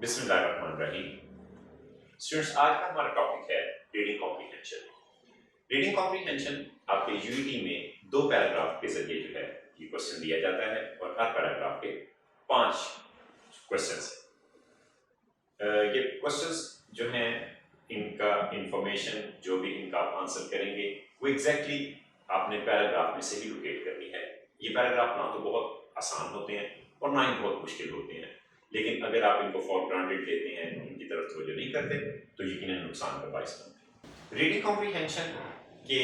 बिस्मिल्लाहिर्रहमानिर्रहीम। स्टूडेंट्स, आज का हमारा टॉपिक है रीडिंग कॉम्प्रीहेंशन। रीडिंग कॉम्प्रीहेंशन आपके यूईटी में 2 पैराग्राफ के जरिए जो है ये क्वेश्चन दिया जाता है और हर पैराग्राफ के 5 क्वेश्चंस हैं। ये क्वेश्चंस जो हैं इनका इंफॉर्मेशन जो भी इनका आप आंसर करेंगे वो एग्जैक्टली आपने पैराग्राफ में से ही लोकेट करनी है। ये पैराग्राफ ना तो बहुत आसान होते हैं और ना ही बहुत मुश्किल होते हैं, लेकिन अगर आप इनको फॉर ग्रांटेड लेते हैं, इनकी तरफ तवज्जो नहीं करते तो यकीनन नुकसान का बाइस बनते हैं। रीडिंग कॉम्प्रीहेंशन के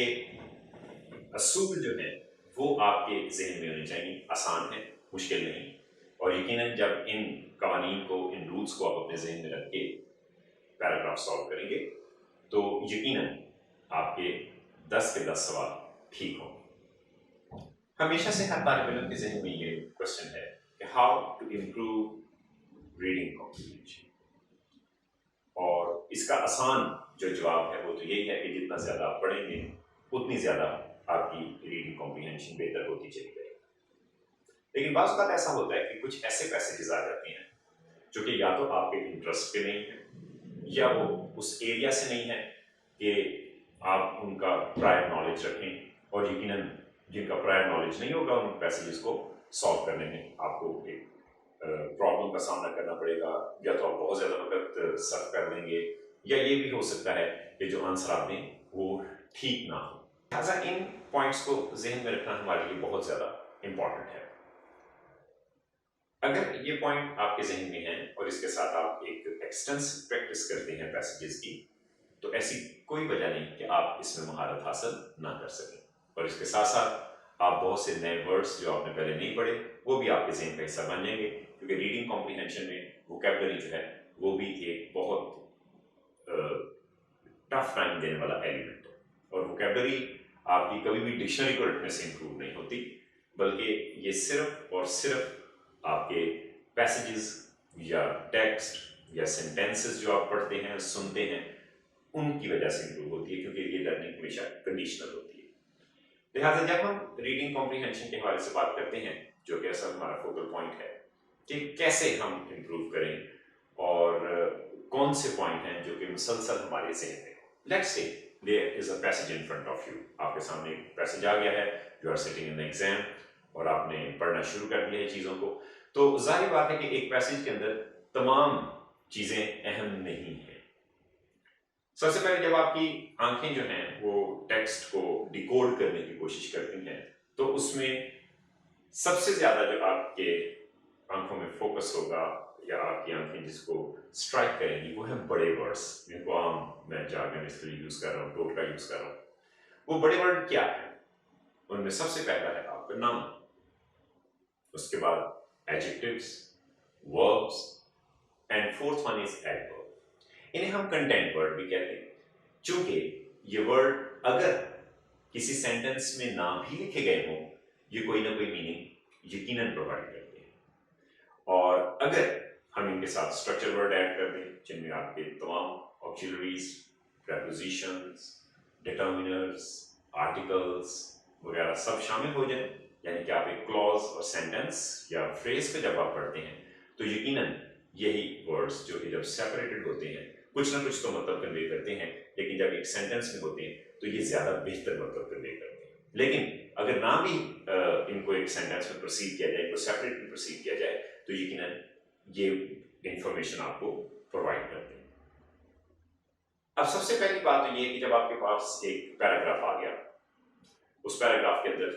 असूल जो है वो आपके जहन में होने चाहिए, आसान है, मुश्किल नहीं। और यकीनन जब इन कवानीन को, इन रूल्स को आप अपने जहन में रख के पैराग्राफ सॉल्व करेंगे तो यकीनन आपके 10 के 10 सवाल ठीक होंगे। हमेशा से हर तालिब इल्म के जहन में ये क्वेश्चन है कि how to improve reading comprehension, और इसका आसान जो जवाब है वो तो यही है कि जितना ज़्यादा आप पढ़ेंगे उतनी ज़्यादा आपकी रीडिंग कॉम्प्रीहेंशन बेहतर होती चली जाएगी। लेकिन बाज़ बात ऐसा होता है कि कुछ ऐसे पैसेजेस आ जाते हैं जो कि या तो आपके इंटरेस्ट पे नहीं है या वो उस एरिया से नहीं है कि आप उनका प्रायर नॉलेज रखें, और यकीनन जिनका प्रायर नॉलेज नहीं होगा उन पैसेजेस को सॉल्व करने में आपको एक प्रॉब्लम का सामना करना पड़ेगा, या तो आप बहुत ज़्यादा वक्त सर्व कर देंगे या ये भी हो सकता है कि जो आंसर आप दें वो ठीक ना हो। लिहाजा इन पॉइंट्स को जहन में रखना हमारे लिए बहुत ज़्यादा इम्पॉर्टेंट है। अगर ये पॉइंट आपके जहन में है और इसके साथ आप एक एक्सटेंसिव प्रैक्टिस करते हैं पैसेजेस की, तो ऐसी कोई वजह नहीं कि आप इसमें महारत हासिल ना कर सकें। और इसके साथ साथ आप बहुत से नए वर्ड्स जो आपने पहले नहीं पढ़े वो भी आपके जहन का हिस्सा बन जाएंगे, क्योंकि रीडिंग कॉम्प्रीहेंशन में वोकैबुलरी जो है वो भी एक बहुत टफ टाइम देने वाला एलिमेंट है। और वोकैबुलरी आपकी कभी भी डिक्शनरी को रटने से इंप्रूव नहीं होती, बल्कि ये सिर्फ और सिर्फ आपके पैसेजेस या टेक्स्ट या सेंटेंसेस जो आप पढ़ते हैं, सुनते हैं, उनकी वजह से इंप्रूव होती है, क्योंकि ये लर्निंग हमेशा कंडीशनल होती है। लिहाजा जब हम रीडिंग कॉम्प्रीहेंशन के हवाले से बात करते हैं, जो कि असल हमारा फोकल पॉइंट है कि कैसे हम इम्प्रूव करें और कौन से पॉइंट हैं जो कि मुसलसल हमारे जहन में। Let's say there is a passage in front of you, आपके सामने एक पैसेज आ गया है, you are sitting in the exam और आपने पढ़ना शुरू कर दिया है चीज़ों को, तो जाहिर बात है कि एक पैसेज के अंदर तमाम चीज़ें अहम नहीं हैं। सबसे पहले जब आपकी आंखें जो हैं वो टेक्स्ट को डिकोड करने की कोशिश करती हैं, तो उसमें सबसे ज़्यादा जो आपके आंखों में फोकस होगा या आपकी आंखें जिसको स्ट्राइक करेंगी वो है बड़े वर्ड्स, जिनको आम मैं जार्गन इसलिए यूज़ कर रहा हूँ, टोटका यूज़ कर रहा हूँ। वो बड़े वर्ड क्या है? उनमें सबसे पहला है आपका नाउन, उसके बाद adjectives, verbs and fourth one is adverb. इन्हें हम कंटेंट वर्ड भी कहते हैं, चूंकि ये वर्ड अगर किसी सेंटेंस में ना भी लिखे गए हों, ये कोई ना कोई मीनिंग यकीनन प्रोवाइड करते हैं। और अगर हम इनके साथ स्ट्रक्चर वर्ड ऐड कर दें, जिनमें आपके तमाम ऑक्सिलरीज, प्रेपोजिशंस, डिटर्मिनर्स, आर्टिकल्स वगैरह सब शामिल हो जाए, यानी कि आप एक क्लॉज और सेंटेंस या फ्रेज को जब आप पढ़ते हैं तो यकीनन यही वर्ड्स जो कि जब सेपरेटेड होते हैं कुछ ना कुछ तो मतलब कन्वे करते हैं, लेकिन जब एक सेंटेंस में होते हैं तो ये ज़्यादा बेहतर मतलब कन्वे करते हैं। लेकिन अगर ना भी इनको एक सेंटेंस में प्रोसीड किया जाए, इनको सेपरेटली प्रोसीड किया जाए, तो यकीनन ये इंफॉर्मेशन आपको प्रोवाइड करते हैं। अब सबसे पहली बात तो ये है कि जब आपके पास एक पैराग्राफ आ गया, उस पैराग्राफ के अंदर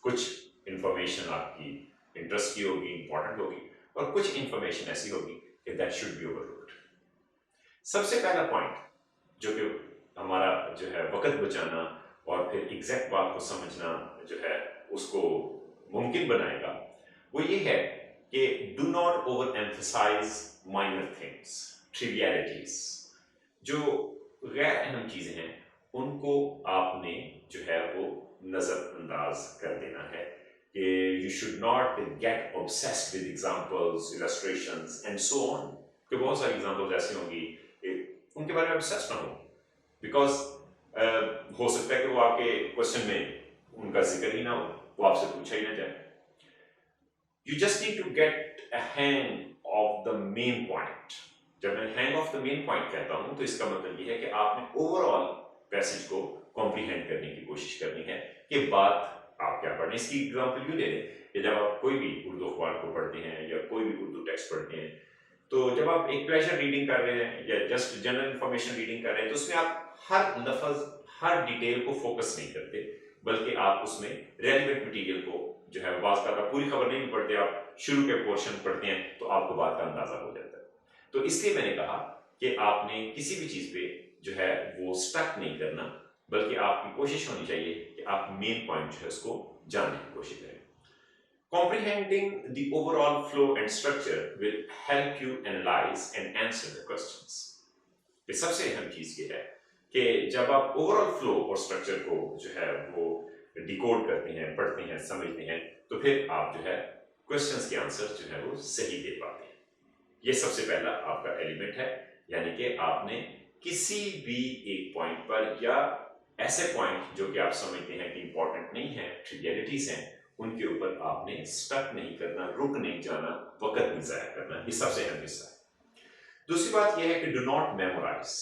कुछ इंफॉर्मेशन आपकी इंटरेस्ट की होगी, इंपॉर्टेंट होगी, और कुछ इंफॉर्मेशन ऐसी होगी कि दैट शुड बी ओवरलुक्ड। सबसे पहला पॉइंट जो कि हमारा जो है वक्त बचाना और फिर एग्जैक्ट बात को समझना जो है उसको मुमकिन बनाएगा, वो ये है कि do not overemphasize minor things, trivialities. जो गैर अहम चीज़ें हैं उनको आपने जो है वो नज़रअंदाज कर देना है, कि you should not gate obsessed with examples, illustrations and so on. कि बहुत सारी एग्जांपल्स ऐसी होंगी उनके बारे में ऑब्सेस्ड ना हो, बिकॉज हो सकता है कि वो आपके क्वेश्चन में उनका जिक्र ही ना हो, वो आपसे पूछा ही ना जाए। You just need to get a hang of the main point. जब मैं hang of the main point कहता हूं तो इसका मतलब ये है कि आपने ओवरऑल पैसेज को कॉम्प्रीहेंड करने की कोशिश करनी है कि बात आप क्या पढ़ रहे हैं। इसकी एग्जांपल यूं ले लें कि जब आप कोई भी उर्दू अखबार को पढ़ते हैं या कोई भी उर्दू टेक्स्ट पढ़ते हैं, तो जब आप एक प्लेजर रीडिंग कर रहे हैं या जस्ट जनरल इंफॉर्मेशन रीडिंग कर रहे हैं, तो उसमें आप हर लफ्ज हर डिटेल को फोकस नहीं करते, बल्कि आप उसमें रेलिवेंट मटेरियल को जो है बात का पूरी खबर नहीं पढ़ते, आप शुरू के पोर्शन पढ़ते हैं तो आपको बात का अंदाजा हो जाता है। तो इसलिए मैंने कहा कि आपने किसी भी चीज पे जो है वो स्टक नहीं करना, बल्कि आपकी कोशिश होनी चाहिए कि आप मेन पॉइंट जो है उसको जानने की कोशिश करें। Comprehending the overall flow and structure will help you analyze and answer the questions. ये सबसे अहम चीज ये है कि जब आप ओवरऑल फ्लो और स्ट्रक्चर को जो है वो डिकोड करते हैं, पढ़ते हैं, समझते हैं, तो फिर आप जो है क्वेश्चंस के आंसर जो है वो सही दे पाते हैं। ये सबसे पहला आपका एलिमेंट है, यानी कि आपने किसी भी एक पॉइंट पर या ऐसे पॉइंट जो कि आप समझते हैं कि इंपॉर्टेंट नहीं है, ट्रिवियलिटीज हैं, उनके ऊपर आपने स्टक नहीं करना, रुक नहीं जाना, वक्त नहीं जाया करना। ये सबसे अहम हिस्सा है। दूसरी बात यह है कि डू नॉट मेमोराइज।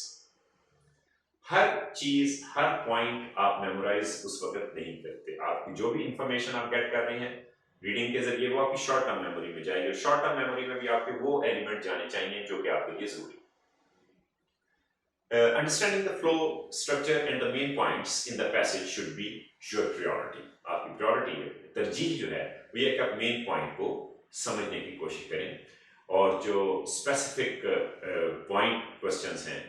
हर चीज, हर पॉइंट आप मेमोराइज उस वक्त नहीं करते। आपकी जो भी इंफॉर्मेशन आप गेट कर रहे हैं रीडिंग के जरिए, वो आपकी शॉर्ट टर्म मेमोरी में जाएगी। शॉर्ट टर्म मेमोरी में भी आपके वो एलिमेंट जाने चाहिए जो कि आपके लिए जरूरी। Understanding the flow, structure and the main points in the passage should be your priority. आपकी priority है, तरजीह जो है वो ये कि आप मेन पॉइंट को समझने की कोशिश करें, और जो स्पेसिफिक पॉइंट क्वेश्चंस हैं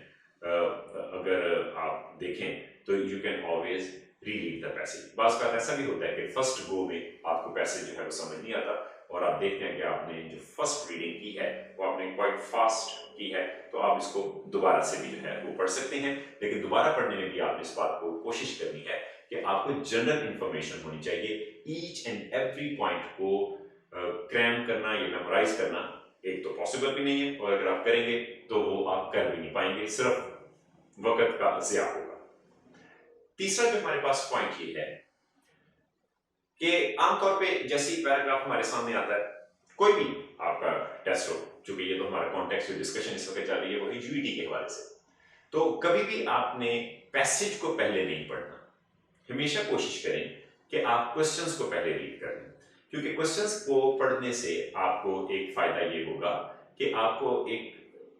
अगर आप देखें तो you can always reread the passage. बात का ऐसा भी होता है कि फर्स्ट गो में आपको पैसेज जो है वो समझ नहीं आता, और आप देखते हैं कि आपने जो फर्स्ट रीडिंग की है वो आपने क्वाइट फास्ट की है, तो आप इसको दोबारा से भी जो है वो पढ़ सकते हैं। लेकिन दोबारा पढ़ने में भी आपने इस बात को कोशिश करनी है कि आपको जनरल इंफॉर्मेशन होनी चाहिए। ईच एंड एवरी पॉइंट को क्रैम करना या मेमोराइज करना एक तो पॉसिबल भी नहीं है, और अगर आप करेंगे तो वो आप कर भी नहीं पाएंगे, सिर्फ वक्त का ज़िया होगा। तीसरा जो हमारे पास पॉइंट ये है कि आमतौर पे जैसे ही पैराग्राफ हमारे सामने आता है, कोई भी आपका टेस्ट हो, चूंकि ये तो हमारा कॉन्टेक्स्ट जो डिस्कशन इस वक्त चल रही है वही यूईटी के हवाले से, तो कभी भी आपने पैसेज को पहले नहीं पढ़ना। हमेशा कोशिश करें कि आप क्वेश्चंस को पहले रीड करें, क्योंकि क्वेश्चंस को पढ़ने से आपको एक फायदा ये होगा कि आपको एक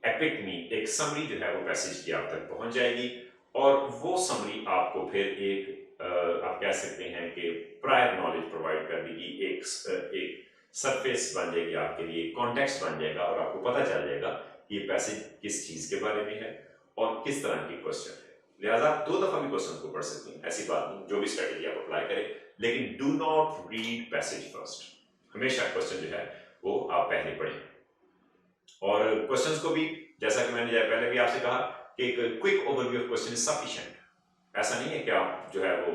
एपिटमी, एक समरी जो है वो पैसेज की आप तक पहुंच जाएगी, और वो समरी आपको फिर एक आप कह सकते हैं कि प्रायर नॉलेज प्रोवाइड कर देगी, एक सरफेस बन जाएगी आपके लिए, कॉन्टेक्स्ट बन जाएगा, और आपको पता चल जाएगा ये पैसेज किस चीज के बारे में है और किस तरह की क्वेश्चन है। लिहाजा आप 2 दफा भी क्वेश्चन को पढ़ सकते हैं, ऐसी बात नहीं, जो भी स्ट्रेटेजी आप अप्लाई करें, लेकिन do not read passage first. हमेशा क्वेश्चन जो है वो आप पहले पढ़ें, और क्वेश्चंस को भी जैसा कि मैंने पहले भी आपसे कहा कि एक quick overview of question is sufficient. ऐसा नहीं है कि आप जो है वो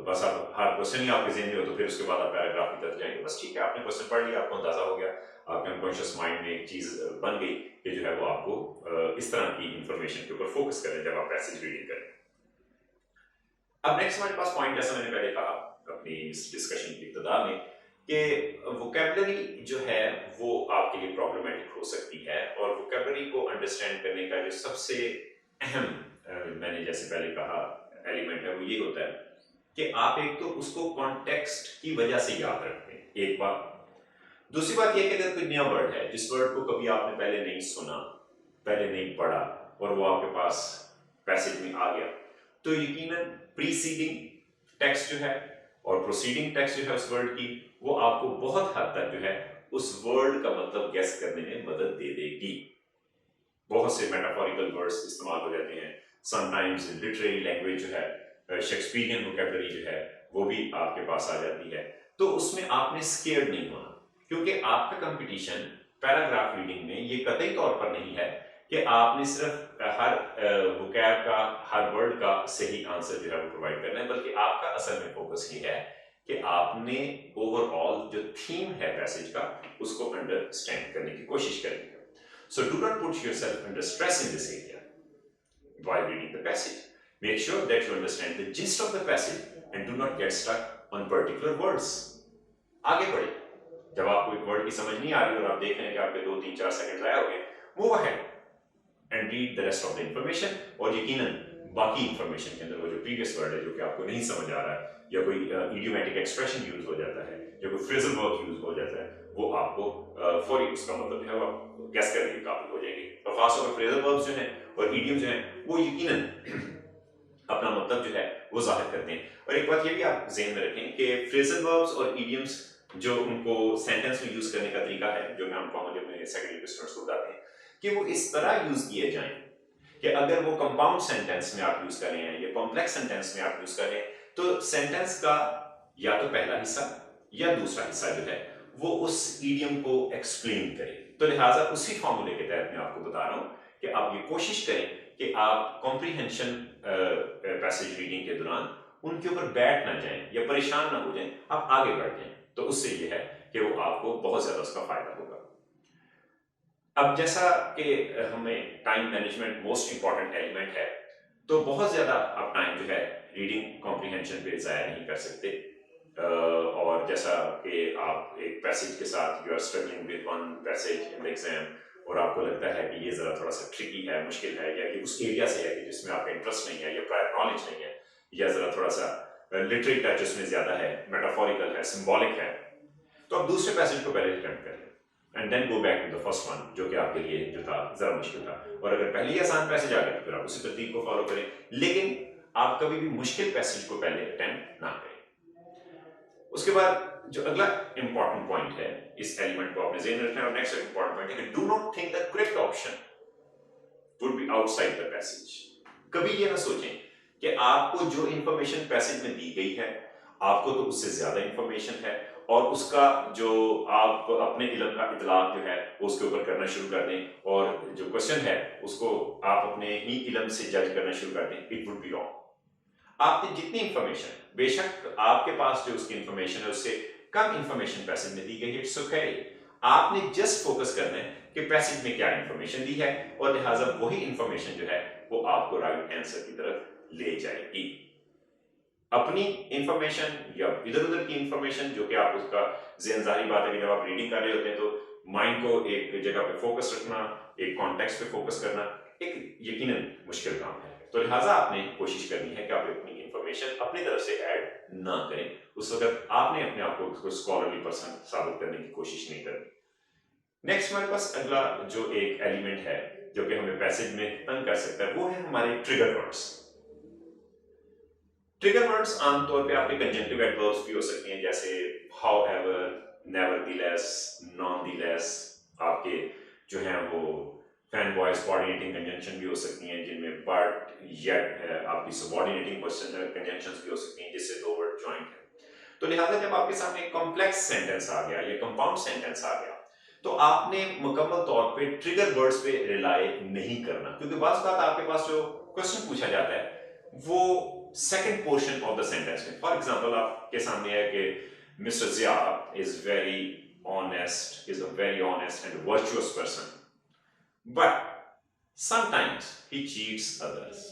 बस आप हर क्वेश्चन ही आपके ज़हन में हो तो फिर उसके बाद आप पैराग्राफ की तरफ जाएंगे। बस ठीक है, आपने क्वेश्चन पढ़ लिया, आपको अंदाजा हो गया, आपके अनकॉन्शियस माइंड में एक चीज बन गई कि जो है वो आपको इस तरह की इंफॉर्मेशन के ऊपर फोकस करें जब आप पैसेज रीडिंग करें। अब नेक्स्ट हमारे पास पॉइंट, जैसा मैंने पहले कहा अपनी इस डिस्कशन की इब्तिदा में, कि वोकैबुलरी जो है वो आपके लिए प्रॉब्लमेटिक हो सकती है, और वोकैबुलरी को अंडरस्टैंड करने का जो सबसे अहम मैंने जैसे पहले कहा एलिमेंट है वो ये होता है कि आप एक तो उसको कॉन्टेक्स्ट की वजह से याद रखते हैं, एक बात। दूसरी बात यह कि अगर कोई नया वर्ड है, जिस वर्ड को कभी आपने पहले नहीं सुना, पहले नहीं पढ़ा, और वो आपके पास पैसेज में आ गया, तो यकीनन प्रीसीडिंग टेक्स्ट जो है और प्रोसीडिंग टेक्स्ट जो है उस वर्ड की, वो आपको बहुत हद तक जो है उस वर्ड का मतलब गेस करने में मदद दे देगी। बहुत से मेटाफोरिकल वर्ड्स इस्तेमाल हो जाते हैं, समटाइम्स लिटरेरी लैंग्वेज जो है, शेक्सपियरियन वोकैबुलरी जो है वो भी आपके पास आ जाती है। तो उसमें आपने स्केयर्ड नहीं होना, क्योंकि आपका कंपटीशन पैराग्राफ रीडिंग में ये कतई तौर पर नहीं है कि आपने सिर्फ हर वोकैब का, हर वर्ड का सही आंसर जो है वो प्रोवाइड करना है, बल्कि आपका असल में फोकस ये है कि आपने ओवरऑल जो थीम है पैसेज का उसको अंडरस्टैंड करने की कोशिश करनी है। So do not put yourself under stress in this area while reading the passage. Make sure that you understand the gist of the passage and do not get stuck on particular words. आगे बढ़े। जब आपको एक word की समझ नहीं आ रही और आप देख रहे हैं कि आपके 2 3 4 सेकंड आए हो गए, move ahead and read the rest of the information. और यकीनन बाकी इंफॉर्मेशन के अंदर वो जो प्रीवियस वर्ड है जो कि आपको नहीं समझ आ रहा है, या कोई इडियोमैटिक एक्सप्रेशन यूज हो जाता है, या कोई फ्रेजल वर्ब यूज हो जाता है, वो आपको फौरी उसका मतलब है वो आप गेस करने के काबिल हो जाएगी। और खासतौर पर फ्रेजल वर्ब्स जो हैं और इडियम जो हैं वो यकीनन अपना मतलब जो है वो जाहिर करते हैं। और एक बात ये भी आप ज़हन में रखें कि फ्रेजल वर्ब्स और इडियम्स जो उनको सेंटेंस में यूज करने का तरीका है, जो मैं आपको अपने सेकेंडरी के स्टूडेंट्स को बताते हैं कि वो इस तरह यूज किए जाएं कि अगर वो कंपाउंड सेंटेंस में आप यूज कर रहे हैं या कॉम्प्लेक्स सेंटेंस में आप यूज कर रहे हैं, तो सेंटेंस का या तो पहला हिस्सा या दूसरा हिस्सा जो है वो उस इडियम को एक्सप्लेन करे। तो लिहाजा उसी फॉर्मूले के तहत मैं आपको बता रहा हूं कि आप ये कोशिश करें कि आप कॉम्प्रिहेंशन पैसेज रीडिंग के दौरान उनके ऊपर बैठ ना जाएं या परेशान ना हो जाएं, आप आगे बढ़ जाएं। तो उससे ये है कि वो आपको बहुत ज्यादा उसका फायदा होगा। अब जैसा कि हमें time management most important element है, तो बहुत ज्यादा आप टाइम जो है रीडिंग कॉम्प्रिहेंशन पे जाया नहीं कर सकते। और जैसा कि आप एक पैसेज के साथ you are struggling with one passage in the exam और आपको लगता है कि ये जरा थोड़ा सा ट्रिकी है, मुश्किल है, या कि उस एरिया से है कि जिसमें आपका इंटरेस्ट नहीं है या प्रायर नॉलेज नहीं है, या जरा थोड़ा सा लिटरेरी टच उसमें ज्यादा है, मेटाफोरिकल है, सिंबॉलिक है, तो आप दूसरे पैसेज को पहले अटेम्प्ट करें and then go back to the first one जो कि आपके लिए जो था जरा मुश्किल था। और अगर पहले ही आसान पैसेज आ गया तो फिर आप उसी तरतीब को फॉलो करें, लेकिन आप कभी भी मुश्किल पैसेज को पहले अटेम्प्ट ना करें। उसके बाद जो अगला इंपॉर्टेंट पॉइंट है, इस एलिमेंट को आपने ज़हन में रखना है। और नेक्स्ट इंपॉर्टेंट पॉइंट है कि do not think the correct option would be outside the passage. कभी ये ना सोचें कि आपको जो इंफॉर्मेशन पैसेज में दी गई है आपको तो उससे ज्यादा इंफॉर्मेशन है और उसका जो आप अपने इल्म का इतलाक जो है उसके ऊपर करना शुरू कर दें और जो क्वेश्चन है उसको आप अपने ही इल्म से जज करना शुरू कर दें। It would be wrong. आपने जितनी इंफॉर्मेशन, बेशक आपके पास जो उसकी इंफॉर्मेशन है उससे कम इंफॉर्मेशन पैसेज में दी गई है, इट्स ओके। आपने जस्ट फोकस करना है कि पैसेज में क्या इंफॉर्मेशन दी है और लिहाजा वही इंफॉर्मेशन जो है वो आपको राइट आंसर की तरफ ले जाएगी। अपनी इंफॉर्मेशन या इधर उधर की इंफॉर्मेशन जो कि आप उसका ज़हन, जाहिर बात है कि जब आप रीडिंग कर रहे होते हैं तो माइंड को एक जगह पे फोकस रखना, एक कॉन्टेक्स्ट पे फोकस करना एक यकीनन मुश्किल काम है। तो लिहाजा आपने कोशिश करनी है कि आप अपनी इंफॉर्मेशन अपनी तरफ से ऐड ना करें। उस वक्त आपने अपने आप को स्कॉलरली पर्सन साबित करने की कोशिश नहीं करनी। नेक्स्ट हमारे पास अगला जो एक एलिमेंट है जो कि हमें पैसेज में तंग कर सकता है वो है हमारे ट्रिगर वर्ड्स। ट्रिगर वर्ड्स आमतौर पे आपके कंजंक्टिव एडवर्ब्स भी हो सकते हैं, जैसे हाउएवर, नेवरदीलेस, नॉनदीलेस। आपके जो हैं वो फैन वॉइस कोऑर्डिनेटिंग कंजंक्शन भी हो सकती हैं जिनमें बट, येट आपकी सबऑर्डिनेटिंग कंजंक्शंस भी हो सकती हैं जिससे दो वर्ड जॉइंट है। तो लिहाजा जब आपके सामने कॉम्प्लेक्स सेंटेंस आ गया या कंपाउंड सेंटेंस आ गया तो आपने मुकम्मल तौर पे ट्रिगर वर्ड्स पे रिलाई नहीं करना, क्योंकि बात आपके पास जो क्वेश्चन पूछा जाता है वो second portion of the sentence में। फॉर एग्जांपल आपके सामने है कि mister Zia is very honest, is a very honest and virtuous person, but sometimes he cheats others.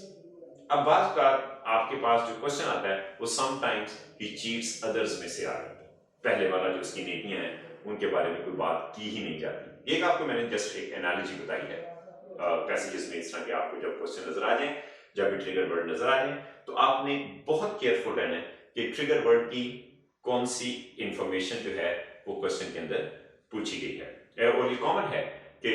अब बात का आपके पास जो क्वेश्चन आता है वो समटाइम्स ही चीट्स अदर्स में से आ रहा है। पहले वाला जो उसकी नीतियां हैं उनके बारे में कोई बात की ही नहीं जाती। एक आपको मैंने जस्ट एक एनालॉजी बताई है पैसेजेस में, इस तरह के आपको जब क्वेश्चन नजर आ जाए, जब भी ट्रिगर वर्ड नजर आ जाए तो आपने बहुत केयरफुल रहना है कि ट्रिगर वर्ड की कौन सी इंफॉर्मेशन जो है वो क्वेश्चन के अंदर पूछी गई है। और ये कॉमन है कि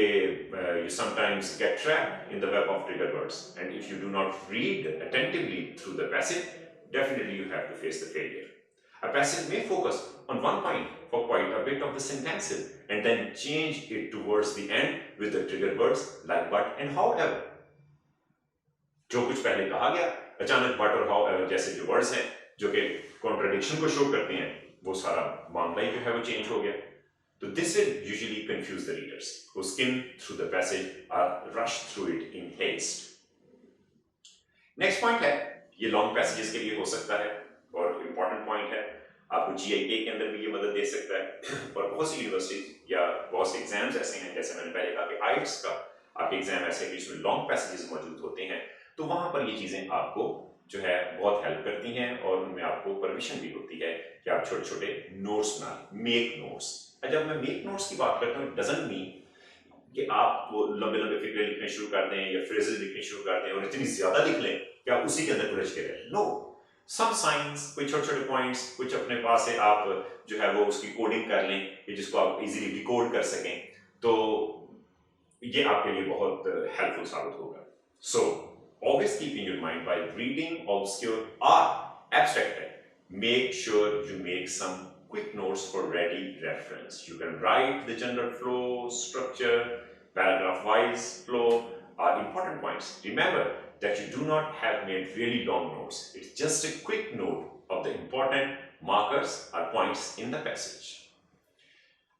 you sometimes get trapped in the web of trigger words, and if you do not read attentively through the passage, definitely you have to face the failure. A passage may focus on one point for quite a bit of the sentences and then change it towards the end with the trigger words like but and however. जो कुछ पहले कहा गया अचानक but और however जैसे जो words हैं जो कि कॉन्ट्रडिक्शन को शो करते हैं वो सारा मामला ही जो है वो चेंज हो गया। So this will usually confuse the readers who skim through the passage or rush through it in haste. Next point है, ये long passages के लिए हो सकता है और important point है, आपको GIK के अंदर भी ये मदद दे सकता है। और बहुत सी यूनिवर्सिटीज या बहुत से एग्जाम्स ऐसे हैं, जैसे मैंने पहले कहा कि IELTS का आपके एग्जाम ऐसे है कि इसमें long passages मौजूद होते हैं, तो वहां पर ये चीजें आपको जो है बहुत हेल्प करती हैं और उनमें आपको परमिशन भी होती है कि आप छोटे छोटे नोट्स बना लें, मेक नोट्स। जब मैं मेक नोट्स की बात करता हूँ, इट डजंट मीन कि आप वो लंबे लंबे फिक्रे लिखने शुरू कर दें या फ्रेजेस लिखने शुरू कर दें और इतनी ज्यादा लिख लें कि आप उसी के अंदर उलझ के रहें। नो, सम साइंस, कोई छोटे छोटे पॉइंट्स कुछ अपने पास है, आप जो है वो उसकी कोडिंग कर लें कि जिसको आप इजीली डिकोड कर सकें, तो ये आपके लिए बहुत हेल्पफुल साबित होगा। सो always keep in your mind while reading obscure or abstract text, make sure you make some quick notes for ready reference. You can write the general flow, structure, paragraph wise flow are important points. Remember that you do not have made really long notes. It's just a quick note of the important markers or points in the passage.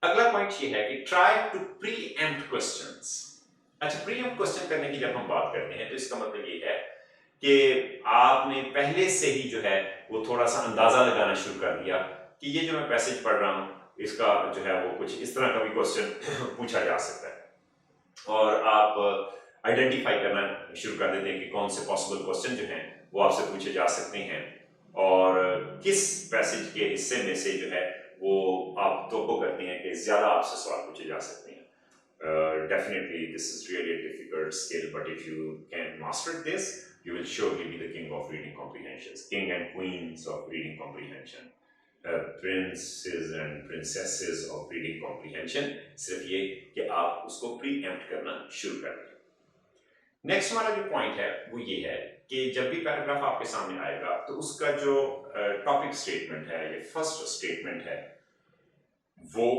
अगला point ये है कि try to preempt questions. अच्छा, pre-empt question करने की जब हम बात करते हैं तो इसका मतलब ये है कि आपने पहले से ही जो है वो थोड़ा सा अंदाजा लगाना शुरू कर दिया कि ये जो मैं पैसेज पढ़ रहा हूँ इसका जो है वो कुछ इस तरह का भी क्वेश्चन पूछा जा सकता है, और आप आइडेंटिफाई करना शुरू कर देते हैं कि कौन से पॉसिबल क्वेश्चन जो हैं वो आपसे पूछे जा सकते हैं और किस पैसेज के हिस्से में से जो है वो आप तवक्को करते हैं कि ज्यादा आपसे सवाल पूछे जा सकते हैं। Definitely this is really a difficult skill, but if you can master this, you will surely be the king of reading comprehensions, king and queens of reading comprehension, princes and princesses of reading comprehension. सिर्फ ये कि आप उसको preempt करना शुरू कर दें। Next वाला जो पॉइंट है वो ये है कि जब भी पैराग्राफ आपके सामने आएगा तो उसका जो टॉपिक स्टेटमेंट है या फर्स्ट स्टेटमेंट है वो,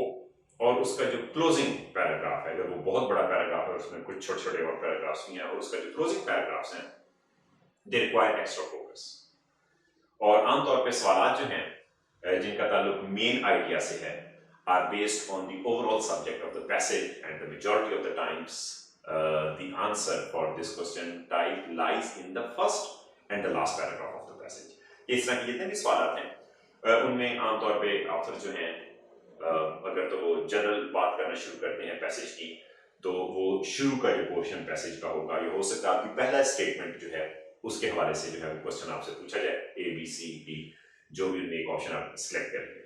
और उसका जो क्लोजिंग पैराग्राफ है, अगर वो बहुत बड़ा पैराग्राफ है उसमें कुछ छोटे छोटे और पैराग्राफ्स भी हैं, और उसका जो क्लोजिंग पैराग्राफ्स हैं दे रिक्वायर एक्स्ट्रा फोकस। और आमतौर पे सवाल जो हैं जिनका ताल्लुक मेन आइडिया से है are based on the overall subject of the passage, and the majority of the times the answer for this question type lies in the first and the last paragraph of the passage. इस तरह के जितने भी सवाल हैं उनमें आमतौर पे ऑथर जो हैं अगर तो वो जनरल बात करना शुरू करते हैं पैसेज की, तो वो शुरू का जो पोर्शन पैसेज का होगा, ये हो सकता है आपकी पहला स्टेटमेंट जो है उसके हवाले से जो है वो क्वेश्चन आपसे पूछा जाए, ए बी सी डी जो भी उनमें एक ऑप्शन आप सिलेक्ट करेंगे,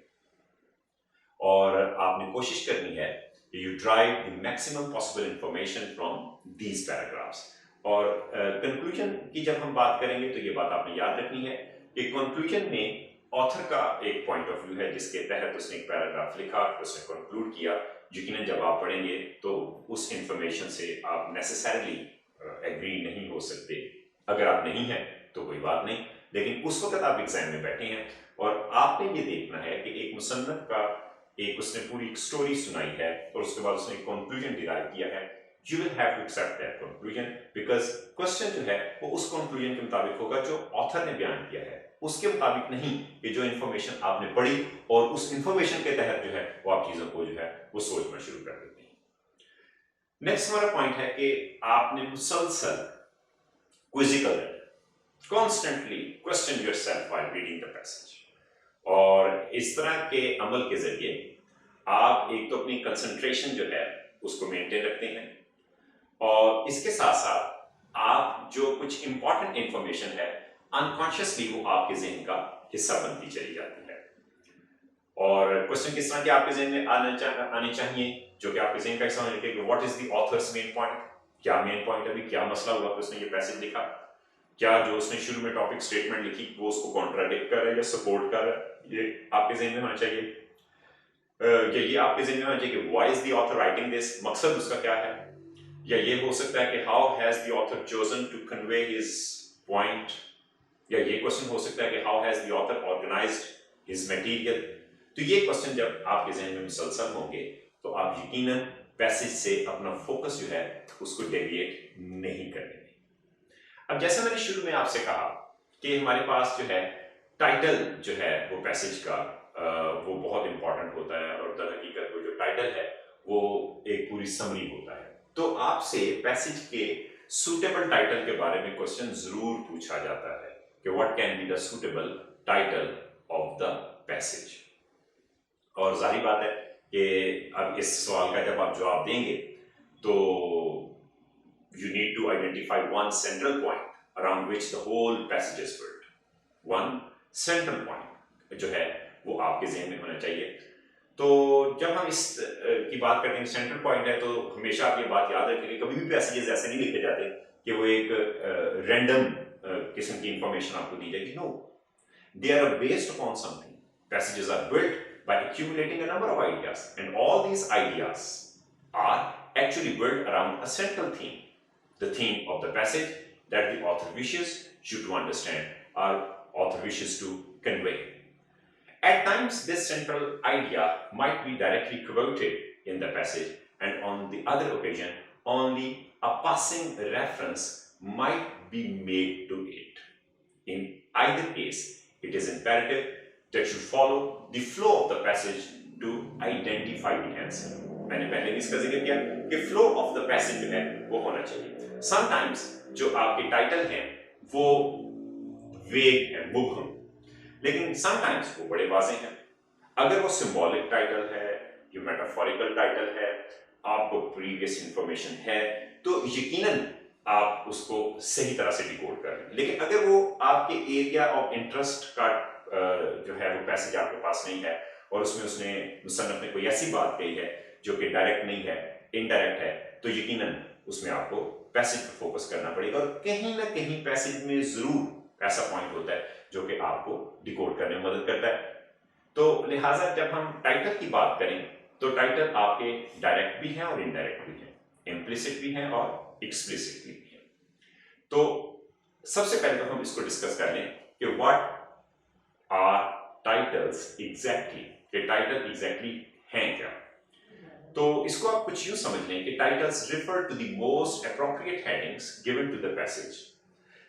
और आपने कोशिश करनी है कि you drive the maximum possible information from these paragraphs. और कंक्लूजन की जब हम बात करेंगे तो ये बात आपने याद रखनी है कि कंक्लूजन में ऑथर का एक पॉइंट ऑफ व्यू है जिसके तहत उसने एक पैराग्राफ लिखा, उसने कंक्लूड किया। यकीनन जब आप पढ़ेंगे तो उस इंफॉर्मेशन से आप नेसेसरली एग्री नहीं हो सकते, अगर आप नहीं हैं तो कोई बात नहीं, लेकिन उस वक्त आप एग्जाम में बैठे हैं और आपने ये देखना है कि एक मुसन्नफ का एक उसने पूरी एक स्टोरी सुनाई है और उसके बाद उसने एक कंक्लूजन डिराइव किया है। You will have to accept that conclusion because question जो है वो उस conclusion के मुताबिक होगा जो ऑथर ने बयान किया है, उसके मुताबिक नहीं कि जो इंफॉर्मेशन आपने पढ़ी और उस इंफॉर्मेशन के तहत जो है वो आप चीजों को जो है वो सोचना शुरू कर देते हैं। नेक्स्ट हमारा पॉइंट है कि आपने मुसलसल क्विजिकल constantly question yourself while reading the passage, और इस तरह के अमल के जरिए आप एक तो अपनी कंसंट्रेशन जो है उसको मेंटेन रखते हैं, और इसके साथ साथ आप जो कुछ इंपॉर्टेंट इंफॉर्मेशन है अनकॉन्शियसली वो आपके ज़हन का हिस्सा बनती चली जाती है। और क्वेश्चन किस तरह के आपके ज़हन में आने चाहिए जो कि आपके ज़हन का हिस्सा होने चाहिए। What is the author's main point, क्या मेन पॉइंट, अभी क्या मसला हुआ कि उसने ये पैसेज लिखा, क्या जो उसने शुरू में टॉपिक स्टेटमेंट लिखी वो उसको कॉन्ट्राडिक्ट कर रहा है या सपोर्ट कर रहा है, ये आपके ज़हन में होना चाहिए। ये आपके ज़हन में होना चाहिए कि why is the author writing this, मकसद उसका क्या है, या ये हो सकता है कि how has the author chosen to convey his point, या ये क्वेश्चन हो सकता है कि how has the author organized his material. तो ये क्वेश्चन जब आपके ज़हन में मुसलसल होंगे तो आप यकीनन पैसेज से अपना फोकस जो है उसको डेविएट नहीं करेंगे। अब जैसे मैंने शुरू में आपसे कहा कि हमारे पास जो है टाइटल जो है वो पैसेज का वो बहुत इंपॉर्टेंट होता है, और दर हकीकत वो जो टाइटल है वो एक पूरी समरी होता है। तो आपसे पैसेज के सूटेबल टाइटल के बारे में क्वेश्चन जरूर पूछा जाता है कि what can be the suitable title of the passage. और जाहिर बात है कि अब इस सवाल का जब आप जवाब देंगे तो you need to identify one central point. around which the whole passage is built. One central point जो है वो आपके ज़हन में होना चाहिए। तो जब हम इस की बात करते हैं सेंट्रल पॉइंट है, तो हमेशा आप ये बात याद रखें कि कभी भी पैसेजेस ऐसे नहीं लिखे जाते कि वो एक रैंडम किस्म की इंफॉर्मेशन आपको दी जाएगी। No, they are based upon something. Passages are built by accumulating a number of ideas, and all these ideas are actually built around a central theme, the theme of the passage that the author wishes you to understand or author wishes to convey. At times, this central idea might be directly quoted in the passage, and on the other occasion, only a passing reference might be made to it. In either case, it is imperative that you follow the flow of the passage to identify the answer. मैंने पहले भी इसका जिक्र किया कि flow of the passage जो है वो होना चाहिए। Sometimes जो आपके टाइटल हैं वो वेग है, मुबहम, लेकिन sometimes वो बड़े वाज़ेह हैं। अगर वो सिंबॉलिक टाइटल है, ये मेटाफोरिकल टाइटल है, आपको प्रीवियस इंफॉर्मेशन है, तो यकीनन आप उसको सही तरह से डिकोड कर रहे हैं। लेकिन अगर वो आपके एरिया ऑफ इंटरेस्ट का जो है वो पैसेज आपके पास नहीं है और उसमें उसने मुसन्नफ ने कोई ऐसी बात कही है जो कि डायरेक्ट नहीं है, इनडायरेक्ट है, तो यकीनन उसमें आपको पैसेज पर फोकस करना पड़ेगा। और कहीं ना कहीं पैसेज में जरूर ऐसा पॉइंट होता है जो कि आपको डिकोड करने में मदद करता है। तो लिहाजा जब हम टाइटल की बात करें तो टाइटल आपके डायरेक्ट भी हैं और इनडायरेक्ट भी हैं, इम्प्लिसिट भी हैं और एक्सप्लिसिट भी हैं। तो सबसे पहले तो हम इसको डिस्कस कर लें कि व्हाट आर टाइटल्स एग्जैक्टली, कि टाइटल एग्जैक्टली हैं क्या। तो इसको आप कुछ यूं समझ लें कि titles refer to the most appropriate headings given to the passage,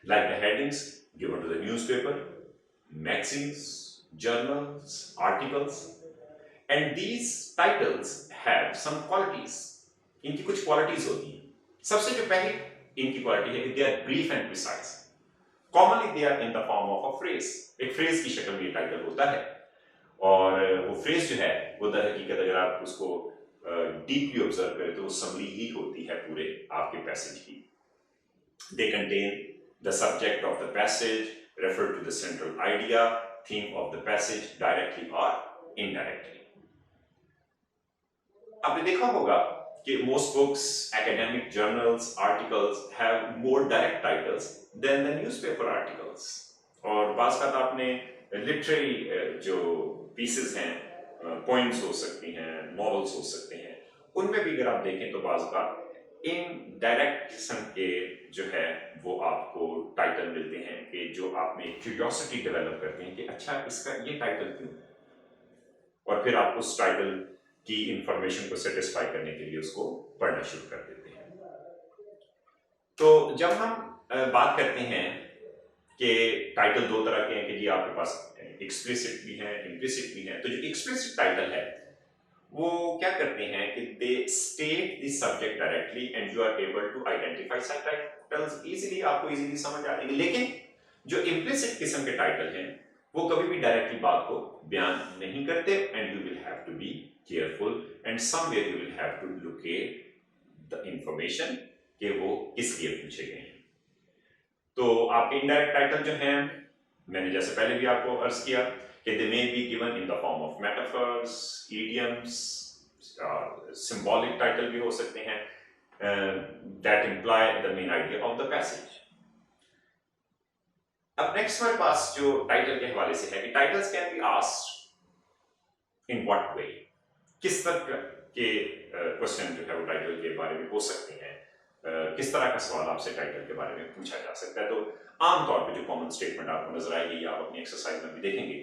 like the headings given to the newspaper, magazines, journals, articles, and these titles have some qualities. इनकी कुछ qualities होती हैं। सबसे जो पहली इनकी quality है कि they are brief and precise. Commonly they are in the form of a phrase. एक phrase की शक्ल में ये title होता है और वो phrase जो है वो दर हकीकत अगर आप उसको deeply observe करें तो वो summary ही होती है पूरे आपके passage की। They contain the subject of the passage, refer to the central idea, theme of the passage directly or indirectly. आपने देखा होगा कि most books, academic journals, articles have more direct titles than the newspaper articles. और बाज़ का आपने literary जो pieces हैं, poems हो सकती हैं, novels हो सकते हैं, उनमें भी अगर आप देखें तो बाज़ का इनडायरेक्ट किस्म के जो है वो आपको टाइटल मिलते हैं कि जो आप में क्यूरियोसिटी डेवलप करते हैं कि अच्छा इसका ये टाइटल क्यों, और फिर आप उस टाइटल की इंफॉर्मेशन को सेटिस्फाई करने के लिए उसको पढ़ना शुरू कर देते हैं। तो जब हम बात करते हैं कि टाइटल दो तरह के हैं कि जी आपके पास एक्सप्लिसिट भी हैं, इम्प्लिसिट भी हैं, तो जो एक्सप्लिसिट टाइटल है वो क्या करते हैं कि they state the subject directly and you are able to identify such titles easily, आपको इजीली समझ आ जाएंगे। लेकिन जो इम्प्लिसिट किस्म के टाइटल हैं वो कभी भी डायरेक्टली बात को बयान नहीं करते and you will have to be careful and somewhere you will have to locate the information कि वो किस लिए पूछे गए हैं। तो आपके इनडायरेक्ट टाइटल जो हैं मैंने जैसे पहले भी आपको अर्ज किया कि they may be given in the form of metaphors, idioms, symbolic title भी हो सकते हैं that imply the main idea of the passage. अब next हमारे पास जो टाइटल के हवाले से है कि titles can be asked in what way, किस तरह के क्वेश्चन जो है वो टाइटल के बारे में हो सकते हैं, किस तरह का सवाल आपसे टाइटल के बारे में पूछा जा सकता है। तो आमतौर पे जो कॉमन स्टेटमेंट आपको नजर आएगी या आप अपनी एक्सरसाइज में भी देखेंगे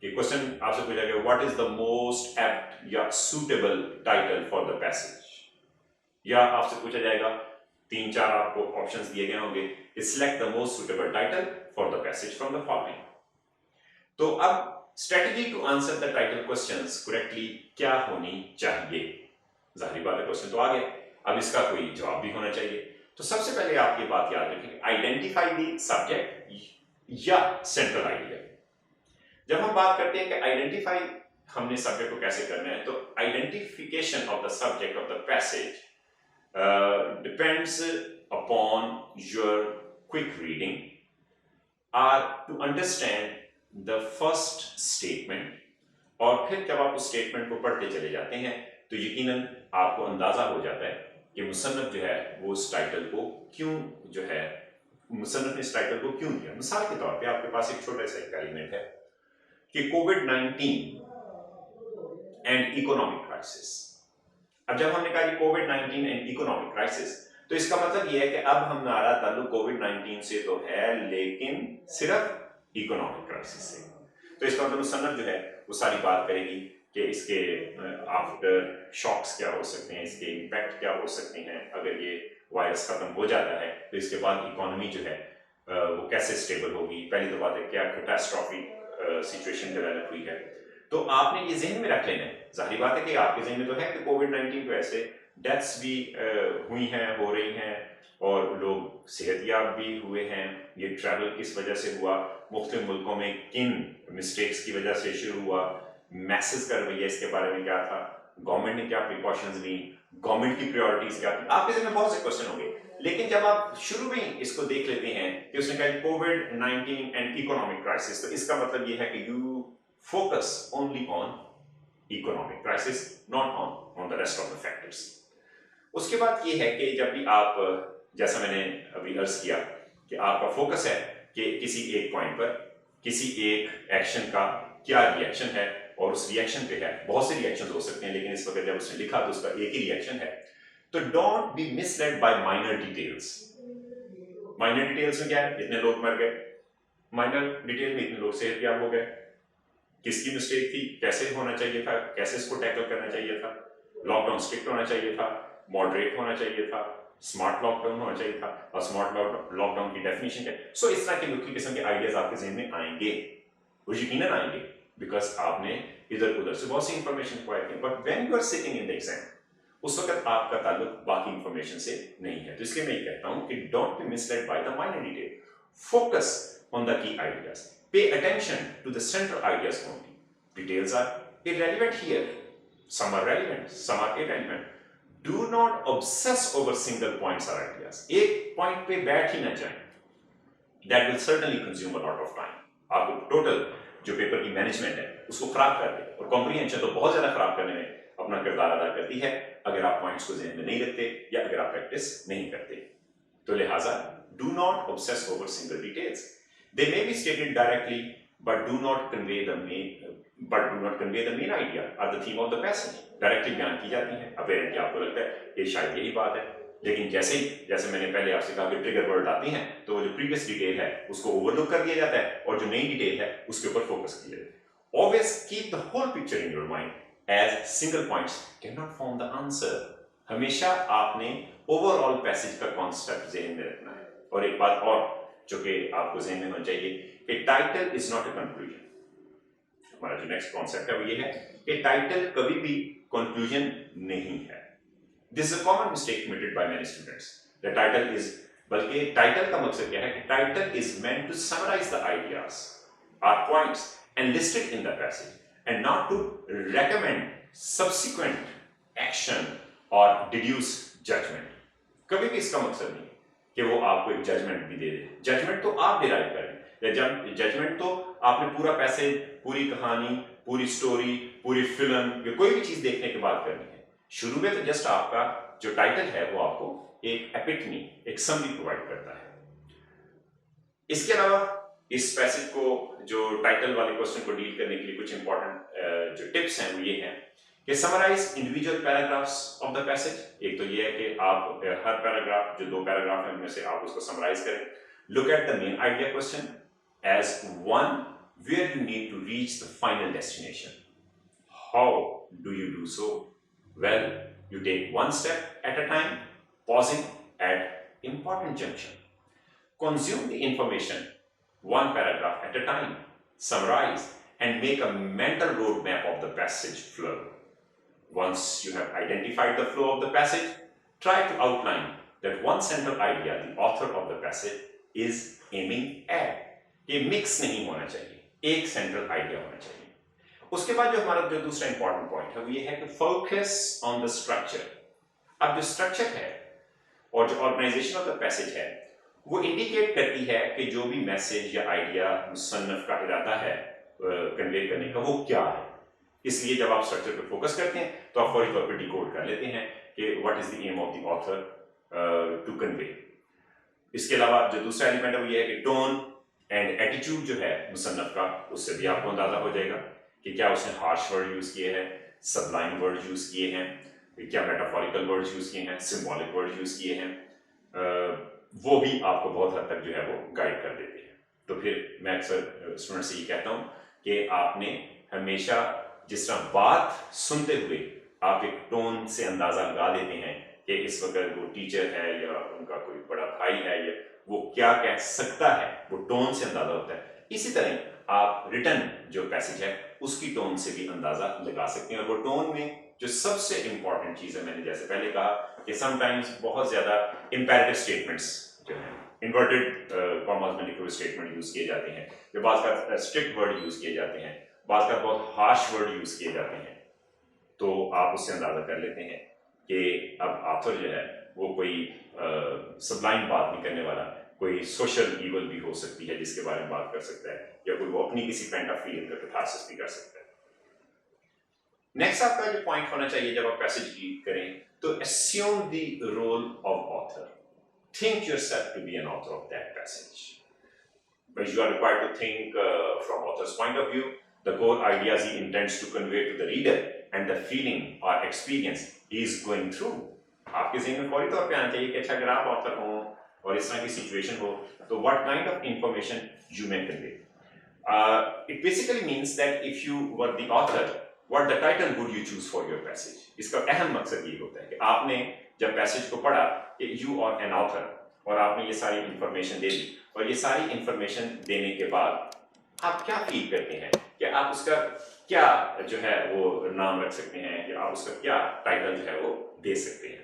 कि क्वेश्चन आपसे पूछा गया what is the most apt या suitable title for the passage, या आपसे पूछा जाएगा 3-4 आपको ऑप्शंस दिए गए होंगे कि select the most suitable title for the passage from the following. तो अब strategy to answer the title questions correctly क्या होनी चाहिए, जाहिर बात है क्वेश्चन तो आ गया, अब इसका कोई जवाब भी होना चाहिए। तो सबसे पहले आप ये बात याद रखें, आइडेंटिफाई द सब्जेक्ट या सेंट्रल आइडिया। जब हम बात करते हैं कि आइडेंटिफाई हमने सब्जेक्ट को कैसे करना है, तो identification of the subject of the passage depends upon your quick reading or to understand the first statement, और फिर जब आप उस स्टेटमेंट को पढ़ते चले जाते हैं तो यकीनन आपको अंदाजा हो जाता है कि मुसन्नफ जो है वो उस टाइटल को क्यों जो है मुसन्नफ ने इस टाइटल को क्यों दिया। मिसाल के तौर पे आपके पास एक छोटा सा एलिमेंट है कि कोविड-19 एंड इकोनॉमिक क्राइसिस। अब जब हमने कहा कोविड-19 एंड इकोनॉमिक क्राइसिस, तो इसका मतलब यह है कि अब हमारा ताल्लुक कोविड-19 से तो है लेकिन सिर्फ इकोनॉमिक क्राइसिस से। तो इसका मतलब मुसन्नफ जो है वो सारी बात करेगी कि इसके आफ्टर शॉक्स क्या हो सकते हैं, इसके इम्पैक्ट क्या हो सकते हैं, अगर ये वायरस खत्म हो जाता है तो इसके बाद इकोनॉमी जो है वो कैसे स्टेबल होगी। पहली तो बात है क्या कैटास्ट्रॉफिक सिचुएशन डेवलप हुई है, तो आपने ये जहन में रख लेना है। जाहिर बात है कि आपके जहन में तो है कि कोविड-19 को ऐसे डेथ्स भी हुई हैं, हो रही हैं, और लोग सेहतयाब भी हुए हैं। ये ट्रैवल किस वजह से हुआ, मुख्तलिफ मुल्कों में किन मिस्टेक्स की वजह से शुरू हुआ, मैसेज का रवैया इसके बारे में क्या था, गवर्नमेंट ने क्या प्रिकॉशंस ली, गवर्नमेंट की प्रायोरिटीज क्या थी। आपके जहन में बहुत से क्वेश्चन होंगे, लेकिन जब आप शुरू में इसको देख लेते हैं कि उसने कहा कोविड-19 एंड इकोनॉमिक क्राइसिस, तो इसका मतलब ये है कि you focus only on economic crisis, not on the rest of the factors. उसके बाद ये है कि जब भी आप, जैसा मैंने अभी अर्ज किया कि आपका फोकस है कि किसी एक पॉइंट पर किसी एक एक्शन का क्या रिएक्शन है, और उस रिएक्शन पे है, बहुत से रिएक्शंस हो सकते हैं, लेकिन इस वक्त जब उसने लिखा तो उसका एक ही रिएक्शन है। तो don't be misled by minor details. Minor details में क्या है, इतने लोग मर गए, माइनर डिटेल में इतने लोग सेहतयाब हो गए, किसकी मिस्टेक थी, कैसे होना चाहिए था, कैसे इसको टैकल करना चाहिए था, लॉकडाउन स्ट्रिक्ट होना चाहिए था, मॉडरेट होना चाहिए था, स्मार्ट लॉकडाउन होना चाहिए था, और स्मार्ट लॉकडाउन की डेफिनेशन क्या है। सो इस तरह के मुख्य किस्म के आइडियाज आपके जहन में आएंगे, वो यकीनन आएंगे, बिकॉज आपने इधर उधर से बहुत सी इंफॉर्मेशन एक्वायर की। But when you are sitting in the exam, उस वक्त आपका ताल्लुक बाकी इंफॉर्मेशन से नहीं है। तो इसलिए मैं ये कहता हूं कि don't be misled by the minor detail, focus on the key ideas, pay attention to the central ideas only. Details are irrelevant here. Some are relevant, some are irrelevant. Do not obsess over single points or ideas. एक point पे बैठ ही ना जाएं. That will certainly consume a lot of time. आपको total जो paper की management है उसको खराब कर दे, और कॉम्प्रीहेंशन तो बहुत ज्यादा खराब करने में अपना किरदार अदा करती है अगर आप पॉइंट्स को जहन में नहीं रखते या अगर आप प्रैक्टिस नहीं करते। तो लिहाजा do not obsess over single details. They may be stated directly, but do not convey the main idea or the theme of the passage. Directly बयान की जाती है, अपेरेंटली आपको लगता है कि शायद यही बात है, लेकिन जैसे मैंने पहले आपसे कहा कि ट्रिगर वर्ड आती हैं तो जो प्रीवियस डिटेल है उसको ओवरलुक कर दिया जाता है, और जो नई डिटेल है उसके ऊपर फोकस किया जाता है। Always keep the whole picture in your mind, as single points cannot form the answer. हमेशा आपने ओवरऑल पैसेज का कॉन्सेप्ट जहन में रखना है। और एक बात और जो कि आपको जहन में होना चाहिए कि title is not a conclusion. हमारा जो नेक्स्ट कॉन्सेप्ट है वो ये है कि टाइटल कभी भी कंक्लूजन नहीं है। This is a common mistake committed by many students. The title is, बल्कि टाइटल का मकसद क्या है कि title is meant to summarize the ideas और points enlisted in the passage and not to recommend subsequent action or deduce judgment. कभी भी इसका मकसद नहीं कि वो आपको एक जजमेंट भी दे दे। जजमेंट तो आप डिराइव करें, या जजमेंट तो आपने पूरा पैसेज, पूरी कहानी, पूरी स्टोरी, पूरी फिल्म या कोई भी चीज देखने के बाद करनी है। शुरू में तो जस्ट आपका जो टाइटल है वो आपको एक एपिटमी, एक समरी प्रोवाइड करता है। इसके अलावा इस पैसेज को, जो टाइटल वाले क्वेश्चन को डील करने के लिए कुछ इंपॉर्टेंट जो टिप्स हैं वो ये हैं कि summarize individual paragraphs of the passage. एक तो ये है कि आप हर पैराग्राफ, जो 2 पैराग्राफ हैं उनमें से आप उसको समराइज करें। Look at the main idea question as one where you need to reach the final destination. How do you do so? Well, you take one step at a time, pausing at important junction. Consume the information one paragraph at a time, summarize and make a mental roadmap of the passage flow. Once you have identified the flow of the passage, try to outline that one central idea the author of the passage is aiming at. ये mix नहीं होना चाहिए, एक central idea होना चाहिए। उसके बाद जो हमारा जो दूसरा इंपॉर्टेंट पॉइंट है वो ये है कि फोकस ऑन द स्ट्रक्चर। अब जो स्ट्रक्चर है और जो ऑर्गेनाइजेशन ऑफ द पैसेज है वो इंडिकेट करती है कि जो भी मैसेज या आइडिया मुसन्नफ का इरादा है कन्वे करने का, वो क्या है। इसलिए जब आप स्ट्रक्चर पे फोकस करते हैं तो आप फौरी तौर पे डिकोड कर लेते हैं कि what is the aim of the author to convey. इसके अलावा जो दूसरा एलिमेंट है वो ये है कि टोन एंड एटीट्यूड जो है मुसन्नफ का, उससे भी आपको अंदाजा हो जाएगा कि क्या उसने हार्श वर्ड यूज किए हैं, सबलाइन वर्ड यूज किए हैं, क्या मेटाफोरिकल वर्ड यूज किए हैं, सिंबॉलिक वर्ड यूज किए हैं। वो भी आपको बहुत हद तक जो है वो गाइड कर देते हैं। तो फिर मैं अक्सर स्टूडेंट से ये कहता हूँ कि आपने हमेशा जिस तरह बात सुनते हुए आप एक टोन से अंदाजा लगा देते हैं कि इस वक्त वो टीचर है या उनका कोई बड़ा भाई है या वो क्या कह सकता है, वो टोन से अंदाजा होता है। इसी तरह आप रिटर्न जो पैसेज है उसकी टोन से भी अंदाजा लगा सकते हैं। और वो टोन में जो सबसे इंपॉर्टेंट चीज है, मैंने जैसे पहले कहा कि समटाइम्स बहुत ज्यादा इंपैरेटिव स्टेटमेंट्स जो है, इन्वर्टेड कॉमास में लिखे हुए स्टेटमेंट यूज किए जाते हैं, जो बात का स्ट्रिक्ट वर्ड यूज किए जाते हैं, बात का बहुत हार्श वर्ड यूज किए जाते हैं। तो आप उससे अंदाजा कर लेते हैं कि अब ऑथर जो है वो कोई सबलाइन बात नहीं करने वाला, कोई सोशल ईवल भी हो सकती है जिसके बारे में बात कर सकता है, या कोई वो अपनी किसी पेंट ऑफ फीलिंग का कैथारसिस भी कर सकता है। नेक्स्ट आपका जो पॉइंट होना चाहिए जब आप पैसेज रीड करें, तो assume the role of author. Think yourself to be an author of that passage. But you are required to think from author's point of view, the core ideas he intends to convey to the reader, and the feeling or experience he is going through. आपके ज़हन में फौरी तौर पे आना चाहिए कि अच्छा अगर आप ऑथर हो और इस तरह की सिचुएशन हो तो what kind of information you may convey. It basically means that if you were the author, what the title would you choose for your passage? इसका अहम मकसद ये होता है कि आपने जब पैसेज को पढ़ा कि you are an author और आपने ये सारी इंफॉर्मेशन दे दी, और ये सारी इंफॉर्मेशन देने के बाद आप क्या फील करते हैं कि आप उसका क्या जो है वो नाम रख सकते हैं, या आप उसका क्या टाइटल जो है वो दे सकते हैं।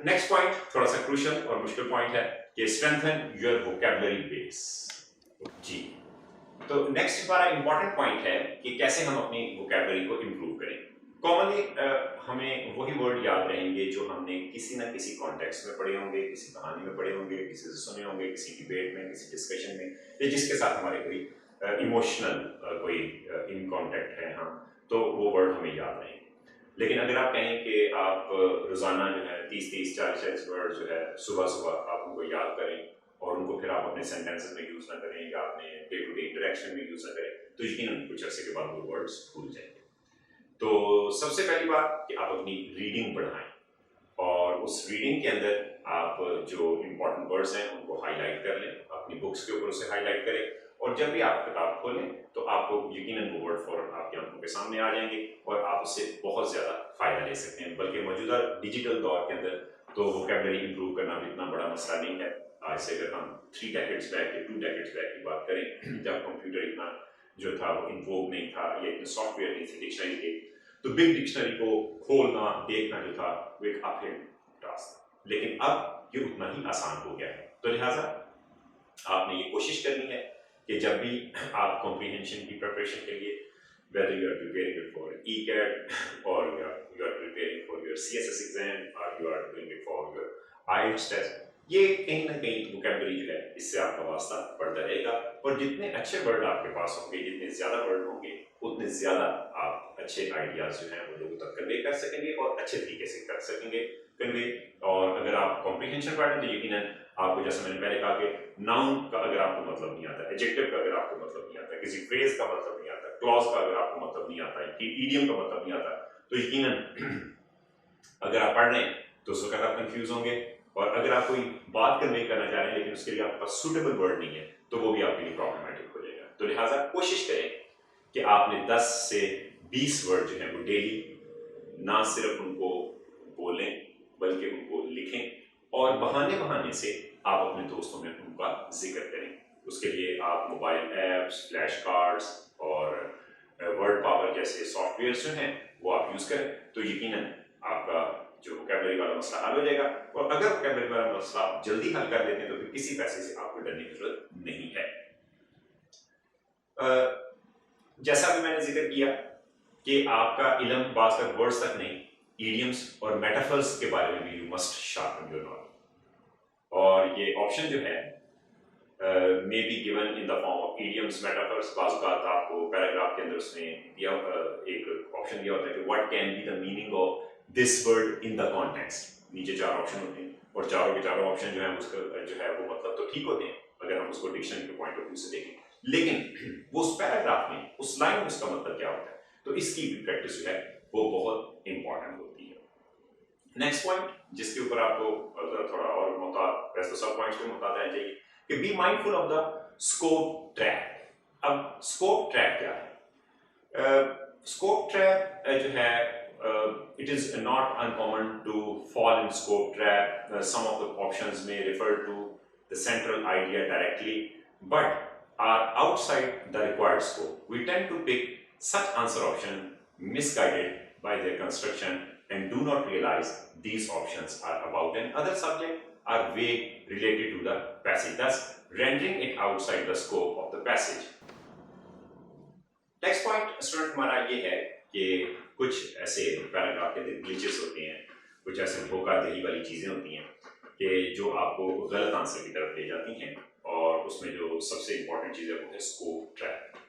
नेक्स्ट पॉइंट थोड़ा सा क्रूशियल और मुश्किल पॉइंट है कि स्ट्रेंथन योर वोकैबुलरी बेस। जी, तो नेक्स्ट हमारा इंपॉर्टेंट पॉइंट है कि कैसे हम अपनी वोकैबुलरी को इम्प्रूव करें। कॉमनली हमें वही वर्ड याद रहेंगे जो हमने किसी ना किसी कॉन्टेक्स्ट में पढ़े होंगे, किसी कहानी में पढ़े होंगे, किसी से सुने होंगे, किसी डिबेट में, किसी डिस्कशन में, या जिसके साथ हमारे कोई इमोशनल कोई इन कॉन्टेक्ट है हम, तो वो वर्ड हमें याद रहेंगे। लेकिन अगर आप कहें कि आप रोजाना जो है 30-30, 40-40 वर्ड जो है सुबह सुबह आप उनको याद करें और उनको फिर आप अपने सेंटेंसेस में यूज ना करें या अपने डे टू डे इंटरेक्शन में यूज ना करें, तो यकीनन कुछ अर्से के बाद वो वर्ड्स भूल जाएंगे। तो सबसे पहली बात कि आप अपनी रीडिंग बढ़ाएं, और उस रीडिंग के अंदर आप जो इम्पोर्टेंट वर्ड्स हैं उनको हाईलाइट कर लें, अपनी बुक्स के ऊपर उसे हाईलाइट करें, और जब भी आप किताब खोलें तो आपको यकीनन वो वर्ड फौरन आपकी आंखों के सामने आ जाएंगे और आप उससे बहुत ज़्यादा फ़ायदा ले सकते हैं। बल्कि मौजूदा डिजिटल दौर के अंदर तो वोकैबुलरी इंप्रूव करना भी इतना बड़ा मसला नहीं है। आज से अगर हम 3 डेकेड्स बैक या 2 डेकेड्स बैक की बात करें, जब कंप्यूटर इतना जो था वो इन्वोग नहीं था, या इतने सॉफ्टवेयर नहीं थे डिक्शनरी के, तो बिग डिक्शनरी को खोलना देखना जो था वो एक अपहिल टास्क था। लेकिन अब ये उतना ही आसान हो गया है। तो लिहाजा आपने ये कोशिश करनी है कि जब भी आप कॉम्प्रिहेंशन की प्रिपरेशन के लिए, whether you are preparing it for ECAT or you are preparing for your CSS exam or you are doing it for your IELTS test, ये कहीं ना कहीं वोकैबुलरी जो है इससे आपका वास्ता बढ़ता रहेगा। और जितने अच्छे वर्ड आपके पास होंगे, जितने ज्यादा वर्ड होंगे, उतने ज्यादा आप अच्छे आइडियाज जो हैं वो लोगों तक कन्वे कर सकेंगे और अच्छे तरीके से कर सकेंगे कन्वे। और अगर आप कॉम्प्रिहेंशन पढ़ रहे हैं तो यकीनन आपको, जैसे मैंने पहले कहा कि नाउन का अगर आपको मतलब नहीं आता, एडजेक्टिव का अगर आपको मतलब नहीं आता, किसी फ्रेज का मतलब नहीं आता, क्लॉज का अगर आपको मतलब नहीं आता, इडियम का मतलब नहीं आता, तो यकीनन अगर आप पढ़ रहे हैं तो उस वक्त आप कंफ्यूज होंगे। और अगर आप कोई बात कन्वे करना चाह रहे हैं लेकिन उसके लिए आपके पास सूटेबल वर्ड नहीं है, तो वो भी आपके लिए प्रॉब्लमेटिक हो जाएगा। तो लिहाजा कोशिश करें कि आपने 10 से 20 वर्ड जो है वो डेली ना सिर्फ उनको बोलें बल्कि उनको लिखें, और बहाने से आप अपने दोस्तों में उनका जिक्र करें। उसके लिए आप मोबाइल ऐप्स, फ्लैश कार्ड्स और वर्ड पावर जैसे सॉफ्टवेयर जो हैं वो आप यूज करें, तो यकीनन आपका जो वोकैबुलरी वाला मसला हल हो जाएगा। और अगर वोकैबुलरी वाला मसला आप जल्दी हल कर लेते हैं तो फिर किसी पैसे से आपको डरने की जरूरत नहीं है। जैसा भी मैंने जिक्र किया कि आपका इल्म बात तक वर्ड्स तक नहीं, इडियम्स और मेटाफर्स के बारे में भी you must sharpen your knowledge. ये ऑप्शन जो है may be given in the form of idioms metaphors. बाज़ बात आपको पैराग्राफ के अंदर उसने दिया एक ऑप्शन दिया होता है कि what can be the meaning of this word in the context. नीचे 4 ऑप्शन होते हैं और चारों के चारों ऑप्शन जो है उसका जो है वो मतलब तो ठीक होते हैं अगर हम उसको डिक्शनरी के पॉइंट ऑफ व्यू से देखें, लेकिन वो उस पैराग्राफ में उस लाइन में उसका मतलब क्या होता है, तो इसकी भी प्रैक्टिस जो है वो बहुत इंपॉर्टेंट होती है। नेक्स्ट पॉइंट जिसके ऊपर आपको थोड़ा और मुहतात, वैसे तो सब पॉइंट्स पे मुहतात रहना चाहिए कि be mindful of the scope trap. अब स्कोप ट्रैप क्या है? स्कोप ट्रैप जो है it is not uncommon to fall in scope trap. Some of the options may refer to the central idea directly but are outside the required scope. We tend to pick such answer option misguided by their construction and do not realize these options are about an other subject, are vague related to the passage, thus rendering it outside the scope of the passage. Next point student हमारा ये है कि कुछ ऐसे paragraph के अंदर glitches होते हैं, कुछ ऐसे धोखाधड़ी वाली चीज़ें होती हैं कि जो आपको गलत आंसर की तरफ ले जाती हैं, और उसमें जो सबसे इंपॉर्टेंट चीज़ है वो है scope trap.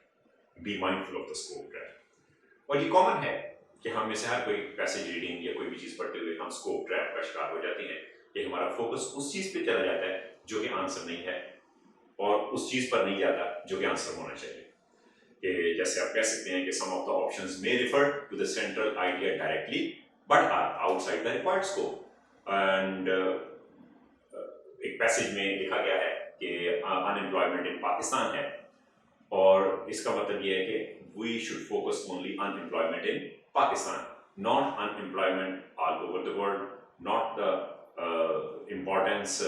Be mindful of the scope trap. और ये कॉमन है कि हम में से हर कोई पैसेज रीडिंग या कोई भी चीज़ पढ़ते हुए हम स्कोप ट्रैप का शिकार हो जाते हैं कि हमारा फोकस उस चीज़ पे चला जाता है जो कि आंसर नहीं है और उस चीज़ पर नहीं जाता जो कि आंसर होना चाहिए। कि जैसे आप कह सकते हैं कि some of the options may refer to the central idea directly but are outside the required scope. And एक पैसेज में लिखा गया है कि अनएम्प्लॉयमेंट इन पाकिस्तान है, और इसका मतलब ये है कि we should focus only on employment in Pakistan, not unemployment all over the world, not the importance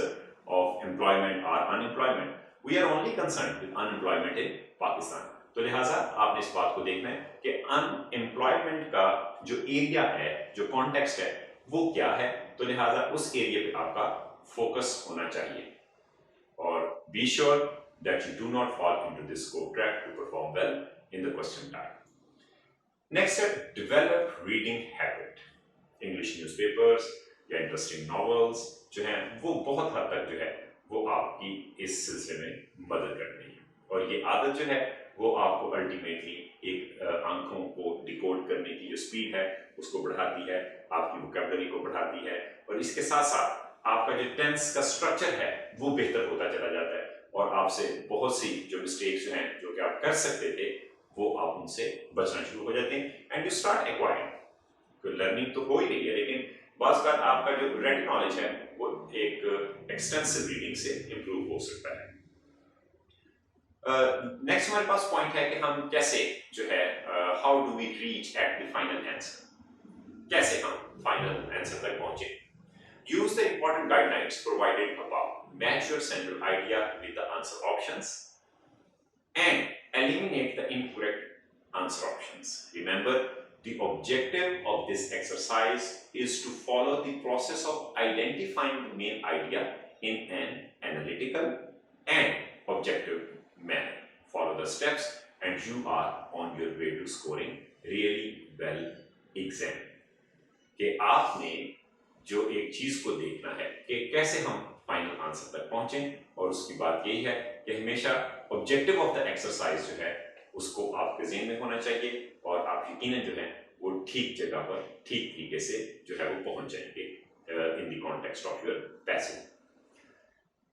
of employment or unemployment. We are only concerned with unemployment in Pakistan. तो लिहाजा आपने इस बात को देखना है कि अनएम्प्लॉयमेंट का जो एरिया है, जो कॉन्टेक्स्ट है, वो क्या है, तो लिहाजा उस एरिया पे आपका फोकस होना चाहिए। और be sure that you do not fall into this scope trap to perform well in the question time. Next है develop reading habit. English newspapers या इंटरेस्टिंग नॉवेल्स जो हैं वो बहुत हद तक जो है वो आपकी इस सिलसिले में मदद करती है, और ये आदत जो है वो आपको अल्टीमेटली एक आंखों को डिकोड करने की जो स्पीड है उसको बढ़ाती है, आपकी वोकैबुलरी को बढ़ाती है, और इसके साथ साथ आपका जो टेंस का स्ट्रक्चर है वो बेहतर होता चला जाता है, और आपसे बहुत सी जो मिस्टेक्स हैं जो कि आप कर सकते थे वो आप उनसे बचना शुरू हो जाते हैं एंड यू स्टार्ट एक्वायरिंग। तो लर्निंग तो हो ही रही है, लेकिन बात आपका जो रेड नॉलेज है वो एक एक्सटेंसिव रीडिंग से इंप्रूव हो सकता है। नेक्स्ट हमारे पास पॉइंट है कि हम कैसे जो है how do we reach at the final answer, कैसे हम फाइनल आंसर तक पहुंचे। Use the important guidelines provided above, match your central idea with the answer options and eliminate the incorrect answer options. Remember the objective of this exercise is to follow the process of identifying the main idea in an analytical and objective manner. Follow the steps and you are on your way to scoring really well exam. कि आपने जो एक चीज को देखना है कि कैसे हम फाइनल आंसर तक पहुंचे, और उसकी बात यही है कि हमेशा ऑब्जेक्टिव ऑफ द एक्सरसाइज जो है उसको आपके ज़हन में होना चाहिए, और आप यकीनन जो है वो ठीक जगह पर ठीक तरीके से जो है वो पहुंच जाएंगे in the context of your passage.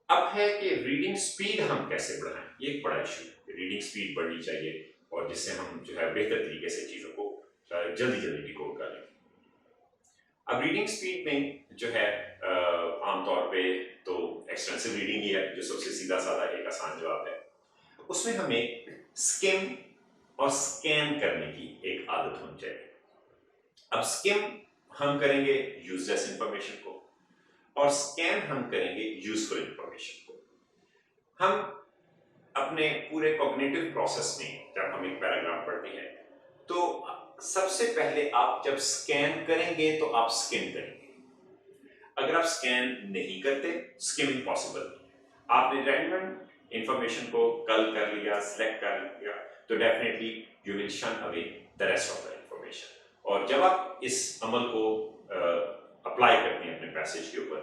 अब है कि रीडिंग स्पीड हम कैसे बढ़ाएं, ये एक बड़ा इशू है। रीडिंग स्पीड बढ़नी चाहिए और जिससे हम जो है बेहतर तरीके से चीज़ों को जल्दी जल्दी डिकोड कर लें। अब रीडिंग स्पीड में जो है आमतौर पे तो एक्सटेंसिव रीडिंग ही है जो सबसे सीधा साधा एक आसान जवाब है। उसमें हमें स्किम और स्कैन करने की एक आदत होनी चाहिए। अब स्किम हम करेंगे यूजलेस इंफॉर्मेशन को, और स्कैन हम करेंगे यूजफुल इंफॉर्मेशन को। हम अपने पूरे कॉग्निटिव प्रोसेस में जब हम एक पैराग्राफ पढ़ते हैं तो सबसे पहले आप जब स्कैन करेंगे तो आप स्किम करेंगे। अगर आप स्कैन नहीं करते, स्किमिंग पॉसिबल। आपने रेलेवेंट इंफॉर्मेशन को कल कर लिया, सिलेक्ट कर लिया, तो डेफिनेटली यू विल शन away the rest of the information. और जब आप इस अमल को अप्लाई करते हैं अपने पैसेज के ऊपर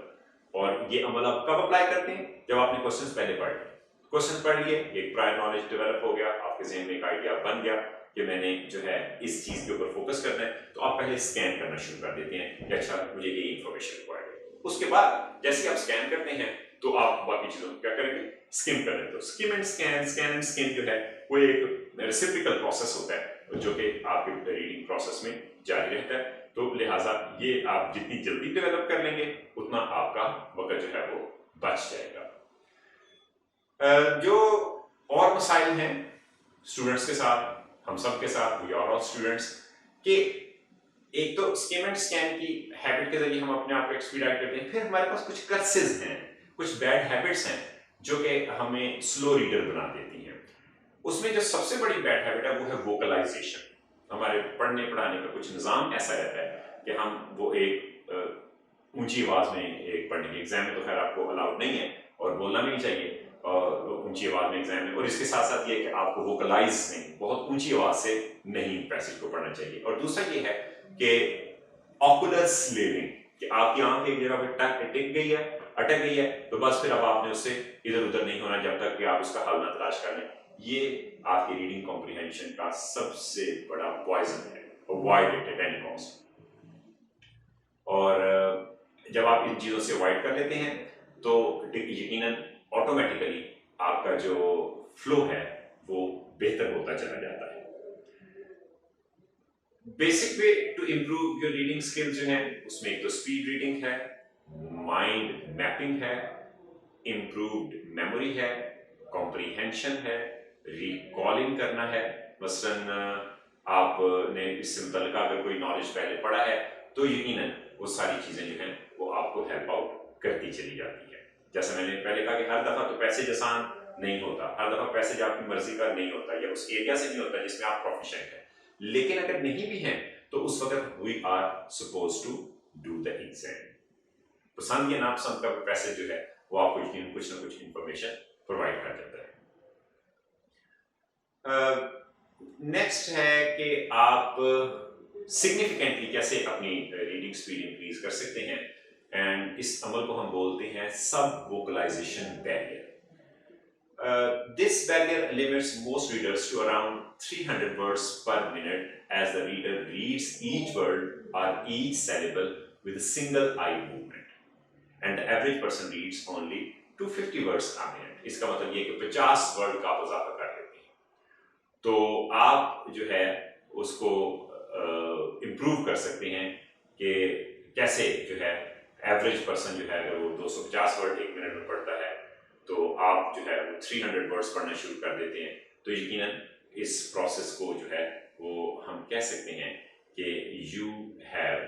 और ये अमल आप कब अप्लाई करते हैं? जब आपने क्वेश्चंस पहले पढ़ लिए, क्वेश्चन पढ़ लिए, एक प्रायर नॉलेज डेवलप हो गया, आपके जहन में एक आइडिया बन गया कि मैंने जो है इस चीज के ऊपर फोकस करना है, तो आप पहले स्कैन करना शुरू कर देते हैं कि अच्छा मुझे ये इंफॉर्मेशन रिक्वायर्ड है। उसके बाद जैसे आप स्कैन करते हैं तो आप बाकी चीजों को क्या करेंगे, स्किम करेंगे। तो scheme and scan, scan and scheme जो है वो एक रेसिप्रोकल प्रोसेस होता है जो कि आपके रीडिंग प्रोसेस में जारी रहता है। तो लिहाजा ये आप जितनी जल्दी डेवलप कर लेंगे उतना आपका वक्त जो है वो बच जाएगा। जो और मसाइल हैं स्टूडेंट्स के साथ, हम सब के साथ, वी आर ऑल स्टूडेंट्स, कि एक तो स्किम एंड स्कैन की हैबिट के जरिए हम अपने आप को एक्सपीडिट करते हैं, फिर हमारे पास कुछ कर्सेस हैं, कुछ बैड हैबिट्स हैं जो कि हमें स्लो रीडर बना देती हैं। उसमें जो सबसे बड़ी बैड हैबिट है वो है वोकलाइजेशन। हमारे पढ़ने पढ़ाने का कुछ निज़ाम ऐसा रहता है कि हम वो एक ऊंची आवाज़ में एक पढ़ने की, एग्जाम में तो खैर आपको अलाउड नहीं है और बोलना भी नहीं चाहिए और ऊंची आवाज़ में एग्जाम में, और इसके साथ साथ ये कि आपको वोकलाइज नहीं, बहुत ऊंची आवाज़ से नहीं पैसेज को पढ़ना चाहिए। और दूसरा ये है कि ऑकुलर स्लेविंग, कि आपकी आंख एक जगह पर टिक गई है, अटक गई है, तो बस फिर अब आपने उससे इधर उधर नहीं होना जब तक कि आप उसका हल ना तलाश कर लें। ये आपकी रीडिंग कॉम्प्रिहेंशन का सबसे बड़ा पॉइजन है, avoid it at any cost. और जब आप इन चीज़ों से अवॉइड कर लेते हैं तो यकीनन ऑटोमेटिकली आपका जो फ्लो है वो बेहतर होता चला जाता है। Basic way to improve your reading skill जो है उसमें एक तो स्पीड रीडिंग है, माइंड मैपिंग है, इम्प्रूव्ड मेमोरी है, कॉम्प्रिहेंशन है, रिकॉलिंग करना है। मसलन आपने इससे मुतल्लिक अगर कोई नॉलेज पहले पढ़ा है तो यकीनन वो सारी चीज़ें जो हैं वो आपको हेल्प आउट करती चली जाती है। जैसे मैंने पहले कहा कि हर दफ़ा तो पैसेज आसान नहीं होता, हर दफ़ा पैसेज आपकी मर्जी का नहीं होता या उस एरिया से नहीं होता जिसमें आप प्रोफिशिएंट हैं, लेकिन अगर नहीं भी हैं तो उस वक्त we are suppose to do the exam. पसंद या नापसंद का पैसेज जो है वो आपको कुछ ना कुछ इंफॉर्मेशन प्रोवाइड कर देता है। नेक्स्ट है कि आप सिग्निफिकेंटली कैसे अपनी रीडिंग स्पीड इंक्रीज कर सकते हैं, एंड इस अमल को हम बोलते हैं सब vocalisation barrier. This barrier limits most readers to around 300 words per minute as the reader reads each word or each syllable with a single eye movement, and the average person reads only 250 words a minute. इसका मतलब ये कि 50 word का आप इजाफा कर लेते हैं, तो आप जो है उसको इम्प्रूव कर सकते हैं कि कैसे जो है एवरेज पर्सन जो है अगर वो 250 वर्ड एक मिनट में पढ़ता है तो आप जो है 300 वर्ड्स पढ़ना शुरू कर देते हैं, तो यकीनन इस प्रोसेस को जो है वो हम कह सकते हैं कि you have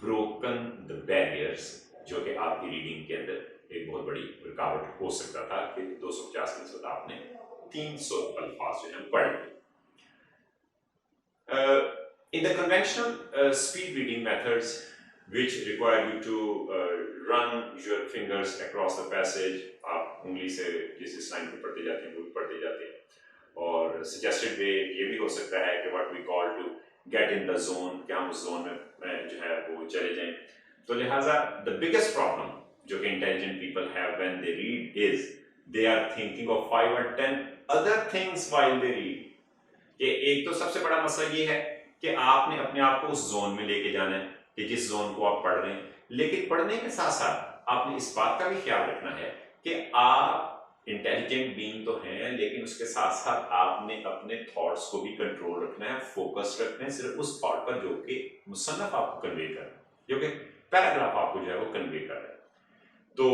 broken the barriers, जो कि आपकी रीडिंग के अंदर एक बहुत बड़ी रुकावट हो सकता था कि 250 के साथ आपने 300 अल्फाज जो है पढ़ लिए। In the conventional speed reading methods which require you to run your fingers across the passage, आप उंगली से जिस लाइन को पढ़ते जाते हैं वो पढ़ते जाते हैं, और suggested way ये भी हो सकता है कि what we call to get in the zone, कि हम उस जोन में जो है वो चले जाएं। तो लिहाजा the biggest problem जो कि intelligent people have when they read is they are thinking of 5 or 10 other things while they read। कि एक तो सबसे बड़ा मसला ये है कि आपने अपने आप को उस जोन में लेके जाना है कि जिस जोन को आप पढ़ रहे हैं, लेकिन पढ़ने के साथ साथ आपने इस बात का भी ख्याल रखना है कि आप इंटेलिजेंट बीइंग तो हैं, लेकिन उसके साथ साथ आपने अपने थॉट्स को भी कंट्रोल रखना है, फोकस रखना है सिर्फ उस थॉट पर जो कि मुसन्नफ आपको कन्वे कर रहा है, जो कि पैराग्राफ आपको जो है वो कन्वे कर रहा है। तो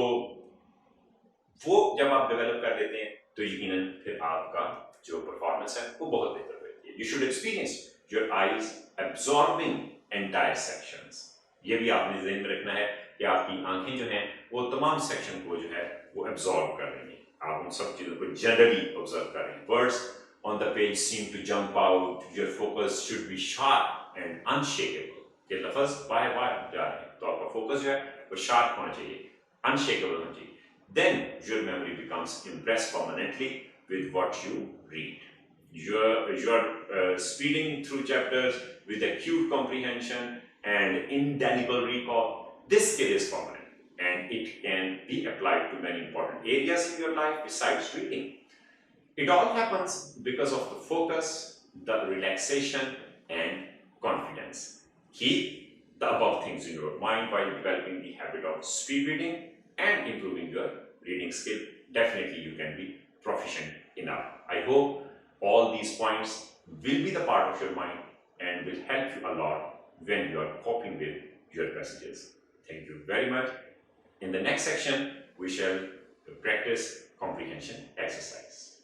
वो जब आप डेवलप कर लेते हैं तो यकीनन फिर आपका जो परफॉर्मेंस है वो बहुत बेहतर होती है। You should experience your eyes absorbing entire sections. ये भी आपने ज़हन में रखना है कि आपकी आंखें जो हैं वो तमाम सेक्शन को जो है वो एब्जॉर्ब कर रही हैं, आप उन सब चीज़ों को जनरली ऑब्जर्व कर रहे हैं। Words on the page seem to jump out, your focus should be sharp and unshakeable. कि लफ्ज़ बाय बाय जा रहे हैं तो आपका फोकस जो है वो शार्प होना चाहिए, अनशेकेबल होना चाहिए। Then your memory becomes impressed permanently with what you read. You're speeding through chapters with acute comprehension and indelible recall. This skill is permanent. and it can be applied to many important areas in your life besides reading. It all happens because of the focus, the relaxation, and confidence. Keep the above things in your mind while developing the habit of speed reading and improving your reading skill. Definitely, you can be proficient enough. I hope all these points will be the part of your mind and will help you a lot when you are coping with your passages. Thank you very much. In the next section, we shall practice comprehension exercise.